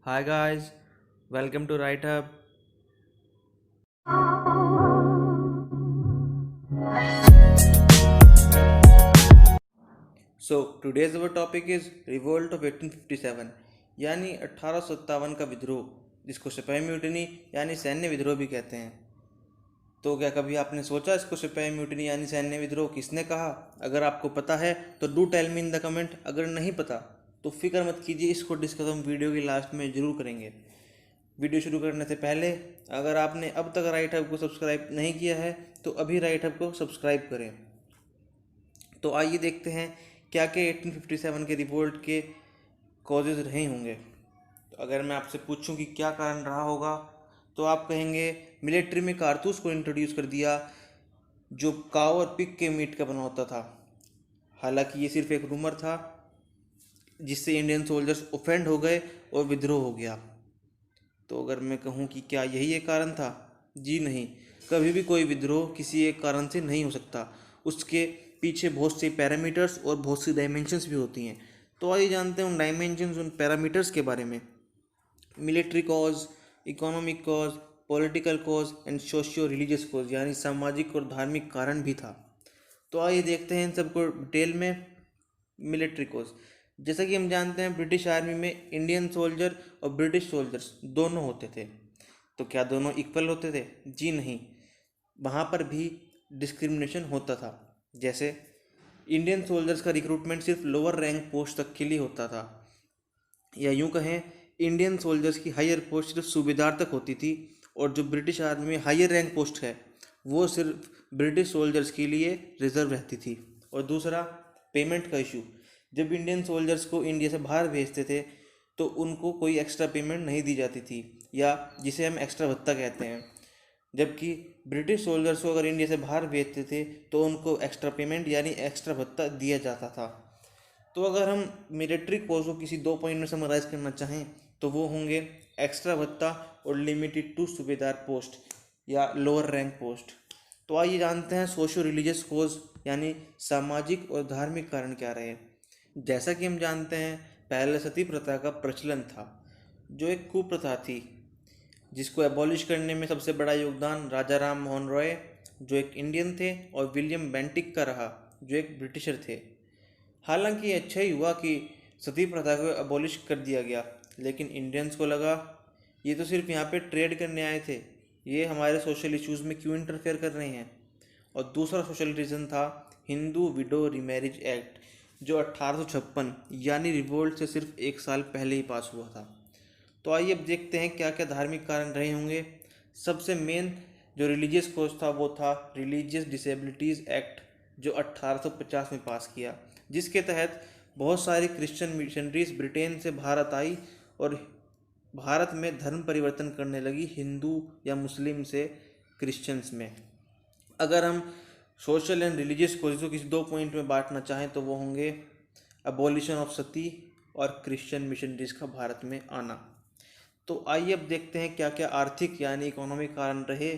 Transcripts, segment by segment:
Hi guys, welcome to Right Hub. So today's our topic is Revolt of 1857 यानी 1857 का विद्रोह, जिसको सिपाही म्यूटिनी यानी सैन्य विद्रोह भी कहते हैं। तो क्या कभी आपने सोचा इसको सिपाही म्यूटिनी यानी सैन्य विद्रोह किसने कहा? अगर आपको पता है तो do tell me in the comment. अगर नहीं पता तो फिक्र मत कीजिए, इसको डिस्कस हम वीडियो की लास्ट में जरूर करेंगे। वीडियो शुरू करने से पहले अगर आपने अब तक राइट हब को सब्सक्राइब नहीं किया है तो अभी राइट हब को सब्सक्राइब करें। तो आइए देखते हैं क्या क्या 1857 के रिवोल्ट के कॉजेज रहे होंगे। तो अगर मैं आपसे पूछूं कि क्या कारण रहा होगा तो आप कहेंगे मिलिट्री में कारतूस को इंट्रोड्यूस कर दिया जो काव और पिग के मीट का बना होता था। हालांकि ये सिर्फ एक रूमर था जिससे इंडियन सोल्जर्स ऑफेंड हो गए और विद्रोह हो गया। तो अगर मैं कहूँ कि क्या यही एक कारण था? जी नहीं, कभी भी कोई विद्रोह किसी एक कारण से नहीं हो सकता। उसके पीछे बहुत से पैरामीटर्स और बहुत सी डायमेंशंस भी होती हैं। तो आइए जानते हैं उन डायमेंशंस, उन पैरामीटर्स के बारे में। Military cause, economic cause, political cause and socio religious cause, यानी सामाजिक और धार्मिक कारण भी था। तो आइए देखते हैं इन सबको डिटेल में। मिलिट्री कॉज, जैसा कि हम जानते हैं ब्रिटिश आर्मी में इंडियन सोल्जर और ब्रिटिश सोल्जर्स दोनों होते थे। तो क्या दोनों इक्वल होते थे? जी नहीं, वहाँ पर भी डिस्क्रिमिनेशन होता था। जैसे इंडियन सोल्जर्स का रिक्रूटमेंट सिर्फ लोअर रैंक पोस्ट तक के लिए होता था, या यूं कहें इंडियन सोल्जर्स की हायर पोस्ट सिर्फ सूबेदार तक होती थी, और जो ब्रिटिश आर्मी में हायर रैंक पोस्ट है वो सिर्फ ब्रिटिश सोल्जर्स के लिए रिजर्व रहती थी। और दूसरा, पेमेंट का इशू। जब इंडियन सोल्जर्स को इंडिया से बाहर भेजते थे तो उनको कोई एक्स्ट्रा पेमेंट नहीं दी जाती थी, या जिसे हम एक्स्ट्रा भत्ता कहते हैं। जबकि ब्रिटिश सोल्जर्स को अगर इंडिया से बाहर भेजते थे तो उनको एक्स्ट्रा पेमेंट यानी एक्स्ट्रा भत्ता दिया जाता था। तो अगर हम मिलिट्री कोर्स को किसी दो पॉइंट में समराइज करना चाहें तो वो होंगे एक्स्ट्रा भत्ता और लिमिटेड टू सूबेदार पोस्ट या लोअर रैंक पोस्ट। तो आइए जानते हैं सोशो रिलीजियस कोज यानी सामाजिक और धार्मिक कारण क्या रहे। जैसा कि हम जानते हैं पहले सती प्रथा का प्रचलन था, जो एक कुप्रथा थी जिसको एबॉलिश करने में सबसे बड़ा योगदान राजा राम मोहन रॉय, जो एक इंडियन थे, और विलियम बेंटिक का रहा, जो एक ब्रिटिशर थे। हालांकि ये अच्छा ही हुआ कि सती प्रथा को अबॉलिश कर दिया गया, लेकिन इंडियंस को लगा ये तो सिर्फ यहाँ पे ट्रेड करने आए थे, ये हमारे सोशल इश्यूज़ में क्यों इंटरफेयर कर रहे हैं। और दूसरा सोशल रीज़न था हिंदू विडो रीमैरिज एक्ट, जो 1856 यानी रिवोल्ट से सिर्फ एक साल पहले ही पास हुआ था। तो आइए अब देखते हैं क्या क्या धार्मिक कारण रहे होंगे। सबसे मेन जो रिलीजियस कोज था वो था रिलीजियस डिसेबिलिटीज़ एक्ट, जो 1850 में पास किया, जिसके तहत बहुत सारी क्रिश्चियन मिशनरीज ब्रिटेन से भारत आई और भारत में धर्म परिवर्तन करने लगी हिंदू या मुस्लिम से क्रिश्चियंस में। अगर हम सोशल एंड रिलीजियस कोजेस को किसी दो पॉइंट में बांटना चाहें तो वो होंगे अबॉलिशन ऑफ सती और क्रिश्चियन मिशनरीज का भारत में आना। तो आइए अब देखते हैं क्या क्या आर्थिक यानी इकोनॉमिक कारण रहे,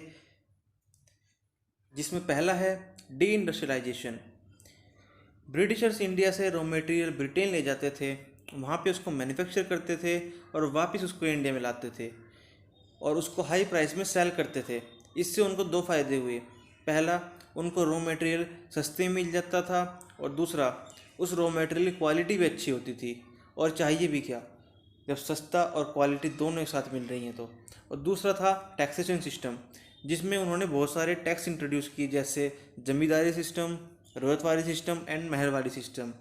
जिसमें पहला है डी इंडस्ट्रियलाइजेशन। ब्रिटिशर्स इंडिया से रॉ मटेरियल ब्रिटेन ले जाते थे, वहाँ पे उसको मैन्युफैक्चर करते थे और वापस उसको इंडिया में लाते थे और उसको हाई प्राइस में सेल करते थे। इससे उनको दो फ़ायदे हुए। पहला, उनको रॉ मटेरियल सस्ते में मिल जाता था, और दूसरा, उस रॉ मटेरियल की क्वालिटी भी अच्छी होती थी। और चाहिए भी क्या जब सस्ता और क्वालिटी दोनों एक साथ मिल रही हैं तो। और दूसरा था टैक्सेशन सिस्टम, जिसमें उन्होंने बहुत सारे टैक्स इंट्रोड्यूस किए, जैसे जमींदारी सिस्टम, रोहतवारी सिस्टम एंड मेहरवारी सिस्टम,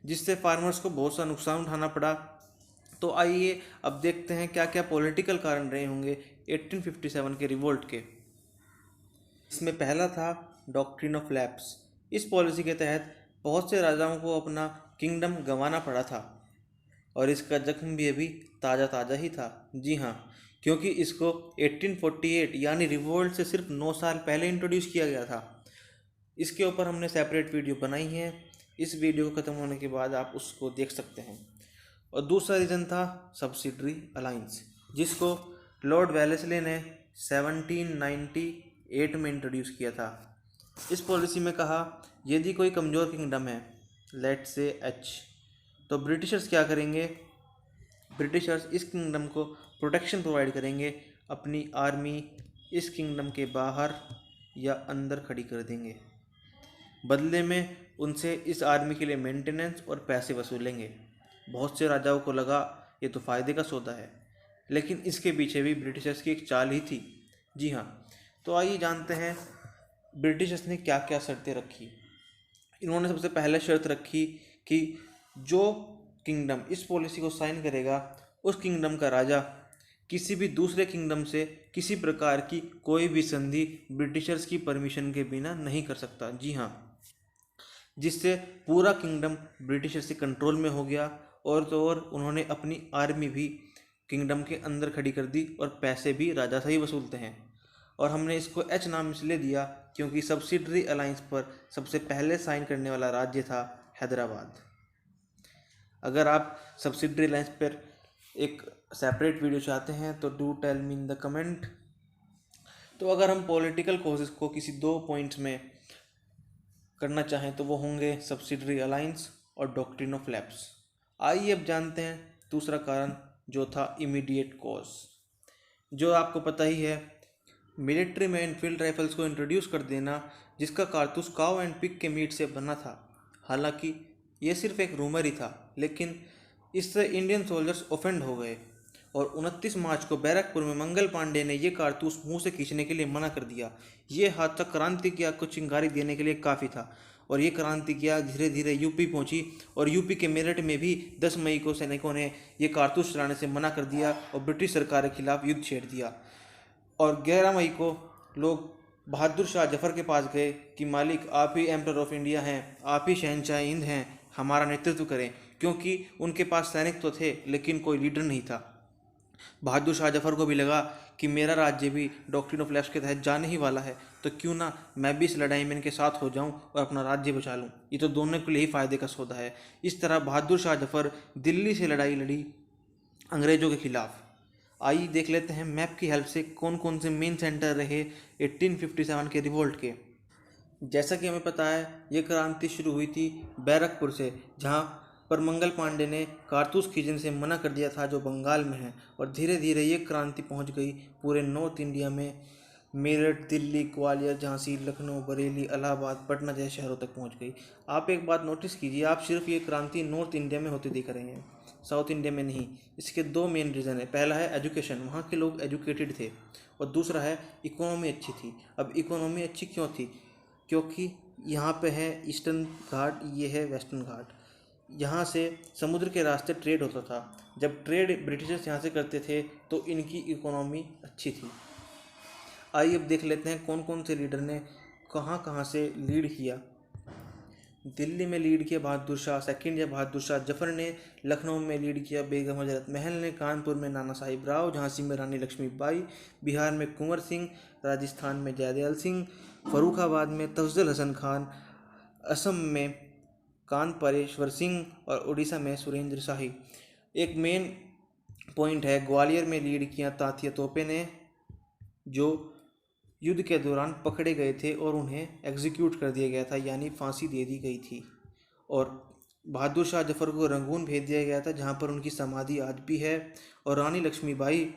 जिससे फार्मर्स को बहुत सा नुकसान उठाना पड़ा। तो आइए अब देखते हैं क्या क्या पॉलिटिकल कारण रहे होंगे 1857 के रिवोल्ट के। इसमें पहला था डॉक्ट्रिन ऑफ लैप्स। इस पॉलिसी के तहत बहुत से राजाओं को अपना किंगडम गंवाना पड़ा था, और इसका जख्म भी अभी ताज़ा ताज़ा ही था। जी हाँ, क्योंकि इसको 1848 यानी रिवोल्ट से सिर्फ 9 साल पहले इंट्रोड्यूस किया गया था। इसके ऊपर हमने सेपरेट वीडियो बनाई है, इस वीडियो को ख़त्म होने के बाद आप उसको देख सकते हैं। और दूसरा रीज़न था सब्सिडरी अलाइंस, जिसको लॉर्ड वेलेस्ली ने 1798 में इंट्रोड्यूस किया था। इस पॉलिसी में कहा यदि कोई कमज़ोर किंगडम है, लेट से एच, तो ब्रिटिशर्स क्या करेंगे, ब्रिटिशर्स इस किंगडम को प्रोटेक्शन प्रोवाइड करेंगे, अपनी आर्मी इस किंगडम के बाहर या अंदर खड़ी कर देंगे। बदले में उनसे इस आर्मी के लिए मेंटेनेंस और पैसे वसूलेंगे। बहुत से राजाओं को लगा ये तो फ़ायदे का सौदा है, लेकिन इसके पीछे भी ब्रिटिशर्स की एक चाल ही थी। जी हाँ, तो आइए जानते हैं ब्रिटिशर्स ने क्या क्या शर्तें रखी। इन्होंने सबसे पहले शर्त रखी कि जो किंगडम इस पॉलिसी को साइन करेगा उस किंगडम का राजा किसी भी दूसरे किंगडम से किसी प्रकार की कोई भी संधि ब्रिटिशर्स की परमिशन के बिना नहीं कर सकता। जी हाँ, जिससे पूरा किंगडम ब्रिटिशर्स के कंट्रोल में हो गया। और तो और उन्होंने अपनी आर्मी भी किंगडम के अंदर खड़ी कर दी और पैसे भी राजा से ही वसूलते हैं। और हमने इसको एच नाम इसलिए दिया क्योंकि सब्सिडरी अलायंस पर सबसे पहले साइन करने वाला राज्य था हैदराबाद। अगर आप सब्सिडरी अलायंस पर एक सेपरेट वीडियो चाहते हैं तो do tell me in the comment. तो अगर हम पॉलिटिकल कॉजेज़ को किसी दो पॉइंट्स में करना चाहें तो वो होंगे सब्सिडरी अलायंस और डॉक्ट्रिन ऑफ लैप्स। आइए अब जानते हैं दूसरा कारण जो था इमीडिएट कॉज। जो आपको पता ही है, मिलिट्री में एनफील्ड राइफल्स को इंट्रोड्यूस कर देना जिसका कारतूस काऊ एंड पिग के मीट से बना था। हालांकि ये सिर्फ एक रूमर ही था, लेकिन इससे इंडियन सोल्जर्स ऑफेंड हो गए और 29 मार्च को बैरकपुर में मंगल पांडे ने ये कारतूस मुंह से खींचने के लिए मना कर दिया। ये हादसा क्रांति की आग को चिंगारी देने के लिए काफ़ी था और ये क्रांति की आग धीरे धीरे यूपी पहुंची और यूपी के मेरठ में भी 10 मई को सैनिकों ने ये कारतूस चलाने से मना कर दिया और ब्रिटिश सरकार के खिलाफ युद्ध छेड़ दिया। और 11 मई को लोग बहादुर शाह जफर के पास गए कि मालिक आप ही एम्पर ऑफ इंडिया हैं, आप ही शहनशाह हिंद हैं, हमारा नेतृत्व करें। क्योंकि उनके पास सैनिक तो थे लेकिन कोई लीडर नहीं था। बहादुर शाह जफर को भी लगा कि मेरा राज्य भी डॉक्ट्रिन ऑफ लैप्स के तहत जाने ही वाला है, तो क्यों ना मैं भी इस लड़ाई में इनके साथ हो जाऊं और अपना राज्य बचा लूं। ये तो दोनों के लिए ही फायदे का सौदा है। इस तरह बहादुर शाह जफर दिल्ली से लड़ाई लड़ी अंग्रेजों के खिलाफ। आइए देख लेते हैं मैप की हेल्प से कौन कौन से मेन सेंटर रहे 1857 के रिवोल्ट के। जैसा कि हमें पता है, ये क्रांति शुरू हुई थी बैरकपुर से, जहां पर मंगल पांडे ने कारतूस खींचने से मना कर दिया था, जो बंगाल में है। और धीरे धीरे ये क्रांति पहुंच गई पूरे नॉर्थ इंडिया में, मेरठ, दिल्ली, ग्वालियर, झांसी, लखनऊ, बरेली, इलाहाबाद, पटना जैसे शहरों तक पहुंच गई। आप एक बात नोटिस कीजिए, आप सिर्फ ये क्रांति नॉर्थ इंडिया में होती दिख रही हैं, साउथ इंडिया में नहीं। इसके दो मेन रीज़न है। पहला है एजुकेशन, वहाँ के लोग एजुकेटेड थे, और दूसरा है इकोनॉमी अच्छी थी। अब इकोनॉमी अच्छी क्यों थी? क्योंकि यहाँ पे है ईस्टर्न घाट, ये है वेस्टर्न घाट। यहाँ से समुद्र के रास्ते ट्रेड होता था। जब ट्रेड ब्रिटिशर्स यहाँ से करते थे तो इनकी इकोनॉमी अच्छी थी। आइए अब देख लेते हैं कौन कौन से लीडर ने कहाँ कहाँ से लीड किया। दिल्ली में लीड किया बहादुर शाह सेकंड या बहादुर शाह जफर ने, लखनऊ में लीड किया बेगम हजरत महल ने, कानपुर में नाना साहिब राव, झांसी में रानी लक्ष्मीबाई, बिहार में कुंवर सिंह, राजस्थान में जयदयाल सिंह, फर्रुखाबाद में तफजल हसन खान, असम में कान परेश्वर सिंह और उड़ीसा में सुरेंद्र शाही। एक मेन पॉइंट है, ग्वालियर में लीड किया तात्या तोपे ने, जो युद्ध के दौरान पकड़े गए थे और उन्हें एग्जीक्यूट कर दिया गया था, यानी फांसी दे दी गई थी। और बहादुर शाह जफर को रंगून भेज दिया गया था, जहां पर उनकी समाधि आज भी है। और रानी लक्ष्मीबाई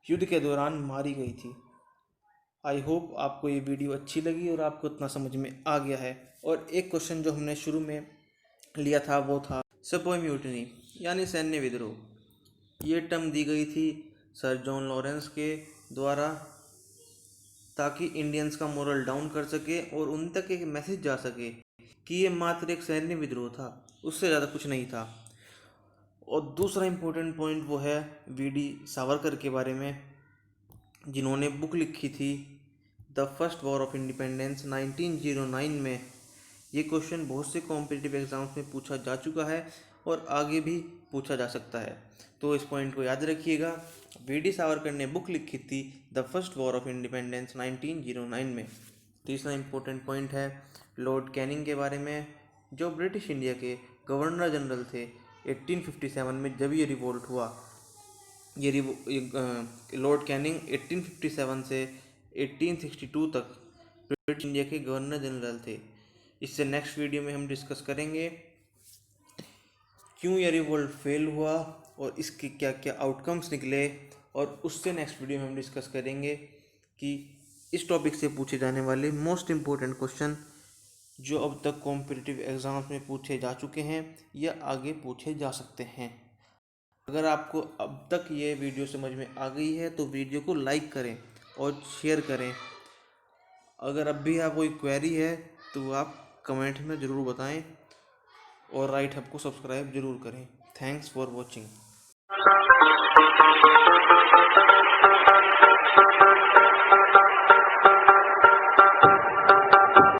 युद्ध के दौरान मारी गई थी। आई होप आपको ये वीडियो अच्छी लगी और आपको इतना समझ में आ गया है। और एक क्वेश्चन जो हमने शुरू में लिया था वो था सेपोई म्यूटिनी, यानी सैन्य विद्रोह। ये टर्म दी गई थी सर जॉन लॉरेंस के द्वारा, ताकि इंडियंस का मोरल डाउन कर सके और उन तक एक मैसेज जा सके कि ये मात्र एक सैन्य विद्रोह था, उससे ज़्यादा कुछ नहीं था। और दूसरा इम्पोर्टेंट पॉइंट वो है वीडी सावरकर के बारे में, जिन्होंने बुक लिखी थी the first war of independence 1909 में। ये क्वेश्चन बहुत से कॉम्पिटिटिव एग्जाम्स में पूछा जा चुका है और आगे भी पूछा जा सकता है, तो इस पॉइंट को याद रखिएगा। वीडी सावरकर ने बुक लिखी थी the first war of independence 1909 में। तीसरा इम्पोर्टेंट पॉइंट है लॉर्ड कैनिंग के बारे में, जो ब्रिटिश इंडिया के गवर्नर जनरल थे 1857 में जब ये रिवोल्ट हुआ। लॉर्ड कैनिंग 1857 से 1862 तक ब्रिटिश इंडिया के गवर्नर जनरल थे। इससे नेक्स्ट वीडियो में हम डिस्कस करेंगे क्यों ये रिवोल्ट फेल हुआ और इसके क्या क्या आउटकम्स निकले, और उससे नेक्स्ट वीडियो में हम डिस्कस करेंगे कि इस टॉपिक से पूछे जाने वाले मोस्ट इम्पोर्टेंट क्वेश्चन जो अब तक कॉम्पिटिटिव एग्ज़ाम्स में पूछे जा चुके हैं या आगे पूछे जा सकते हैं। अगर आपको अब तक ये वीडियो समझ में आ गई है तो वीडियो को लाइक करें और शेयर करें। अगर अब भी आप कोई क्वेरी है तो आप कमेंट में ज़रूर बताएं, और राइट हब को सब्सक्राइब ज़रूर करें। Thanks for watching.